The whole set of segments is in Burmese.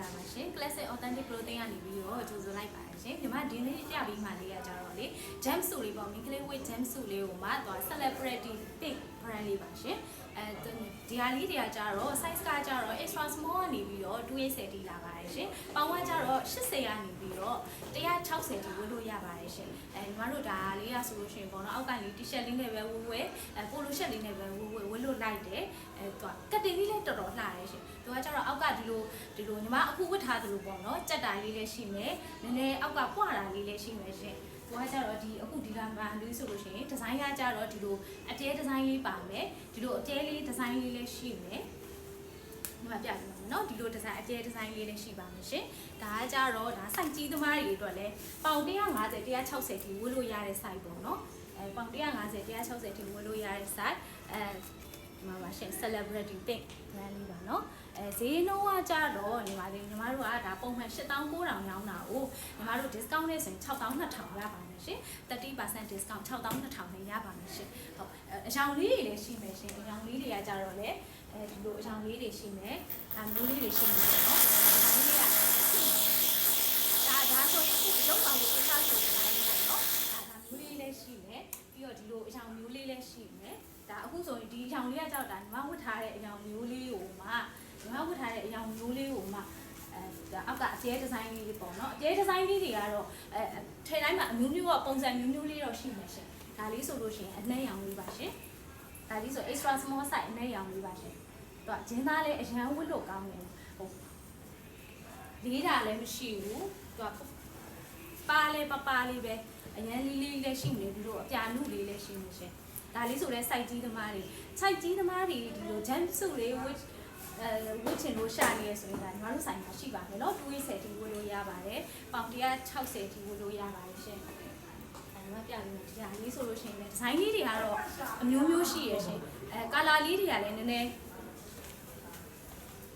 လာပါရှင် Classic Authentic Clothing ကနေပြီးတော့ကြိုဆိုလိုက်ပါတယ်ရှင်ဒီမှာဒီနေ့ပြပြီးမှလေးကကြတော့လေ jump suit လေးပေါ့မိန်းကလေးဝတ် jump suit လေးကိုမှသွား celebrity pink brand လေးပါရှင်ဒီဟာလေးတွေကကြတော့ size ကကြတော့ extra small ကနေပြီးတော့280တီလာပါတယ်ရှင်ပေါင်ကကြတော့80ကနေပြီးတော့160တီဝတ်လို့ရပါတယ်ရှင်ညီမတို့ဒါလေးကဆိုလို့ရှိရင်ပေါ့နော်အောက်ကလေး t-shirt လေးနဲ့ပဲဝတ်polo shirt လေးနဲ့ပဲဝတ်လို့လိုက်တယ်သူကကတ်တင်လေးလည်းတော်တော်လှတယ်ရှင်သူကကြတော့အောက်ကဒီလိုညီမအခုဝတ်ထားသလိုပေါ့နော်ကြက်တာလေးလည်းရှိမယ်နည်းနည်းအောက်ကပွားတာလေးလည်းရှိမယ်ရှင်သူကကြတော့အခုဒီလာမှလေးဆိုလို့ရှိရင်ဒီဇိုင်းကကြတော့ဒီလိုအတဲဒီဇိုင်းလေးပါမယ်ဒီလိုအတဲလေးဒီဇိုင်းလေးလည်းရှိမယ်ဒီမှာပြပြမယ်နော်ဒီလိုဒီဇိုင်းအတဲဒီဇိုင်းလေးလည်းရှိပါမယ်ရှင်ဒါကကြတော့ဒါ size ကြီးသမားတွေအတွက်လည်းပေါင်150 160ထိဝတ်လို့ရတဲ့ size ပေါ့နော်ပေါင်150 160ထိဝတ်လို့ရတဲ့ size ဒီမှာပါရှင် celebrity pink brand လေးပါနော်ဈေးနှုန်းကကြတော့ညီမတို့ကဒါပုံမှန်8900ရောင်းတာကိုညီမတို့ discount နဲ့ဆိုရင်6200ရပါမယ်ရှင် 30% discount 6200နဲ့ရပါမယ်ရှင်ဟုတ်အရောင်လေးတွေလည်းရှိမယ်ရှင်အရောင်လေးတွေကကြတော့လေဒီလိုအရောင်လေးတွေရှိမယ်ဒါမျိုးလေးတွေရှိမယ်နော်ဒါလေးကဒါဆိုရင်အခုရုပ်ဆောင်ကိုအထားဆိုနေတာလေးပေါ့နော်ဒါမျိုးလေးလည်းရှိမယ်ပြီးတော့ဒီလိုအရောင်မျိုးလေးလည်းရှိမယ်ဒါအခုဆိုရင်ဒီအရောင်လေးကကြောက်တာညီမဝတ်ထားတဲ့အရောင်မျိုးလေးကိုမှညီမဝတ်ထားတဲ့အရောင်မျိုးလေးကိုမှဒါအောက်ကအကျဲဒီဇိုင်းလေးပေါ့နော်အကျဲဒီဇိုင်းလေးတွေကတော့ထဲတိုင်းမှာအမျိုးမျိုးကပုံစံမျိုးမျိုးလေးတော့ရှိမှာရှင်ဒါလေးဆိုလို့ရှိရင်အနှဲရောင်လေးပါရှင်ဒါလေးဆို extra small size အနှဲရောင်လေးပါရှင်သူကဂျင်းသားလေးအရန်ဝတ်လို့ကောင်းတယ်ဟုတ်လေးတာလည်းမရှိဘူးသူကပါလေးလေးပဲအရန်လေးလေးလည်းရှိနေပြီးတော့အပြာနုလေးလည်းရှိနေရှင်ဒါလေးဆိုလဲ site ကြီးသမားတွေ site ကြီးသမားတွေဒီလို jump suit လေးဝတ်ချင်လို့ရှာနေရဆိုရင်ဒါညီမတို့ဆိုင်မှာရှိပါတယ်နော်280ထိဝတ်လို့ရပါတယ်ပေါင်160ထိဝတ်လို့ရပါတယ်ရှင်ညီမပြလို့ဒီဟာလေးဆိုလို့ရှိရင်လည်းဒီဇိုင်းလေးတွေကတော့အမျိုးမျိုးရှိရရှင်ကာလာလေးတွေကလည်းနည်းနည်း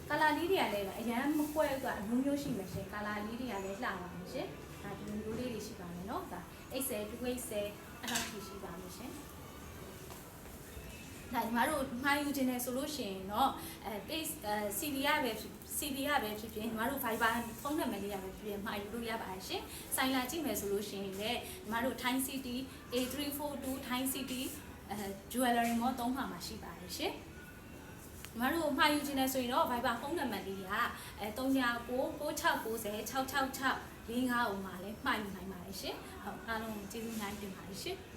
ကာလာလေးတွေကလည်းအရန်မကွဲဘူးကအမျိုးမျိုးရှိမယ်ရှင်ကာလာလေးတွေကလည်းလှပါမယ်ရှင်ဒါဒီမျိုးလေးတွေရှိပါမယ်နော်ဒါ80 280အဲ့ဒါရှိပါမယ်ရှင်ဒါညီမတို့မှာယူခြင်းနဲ့ဆိုလို့ရှိရင်တော့page CV ရပဲဖြစ်ဖြစ်ညီမတို့ Viber ဖုန်းနံပါတ်လေးရပဲဖြစ်ဖြစ်မှာယူလို့ရပါတယ်ရှင်။ဆိုင်လာကြည့်မယ်ဆိုလို့ရှိရင်လည်းညီမတို့ Thai City A342 Thai City Jewelry Mall 3မှာရှိပါတယ်ရှင်။ညီမတို့မှာယူခြင်းနဲ့ဆိုရင်တော့ Viber ဖုန်းနံပါတ်လေးက399690 666 45ကိုမှာလည်းမှာယူနိုင်ပါတယ်ရှင်။ဟုတ်အားလုံးကျေးဇူးများတင်ပါတယ်ရှင်။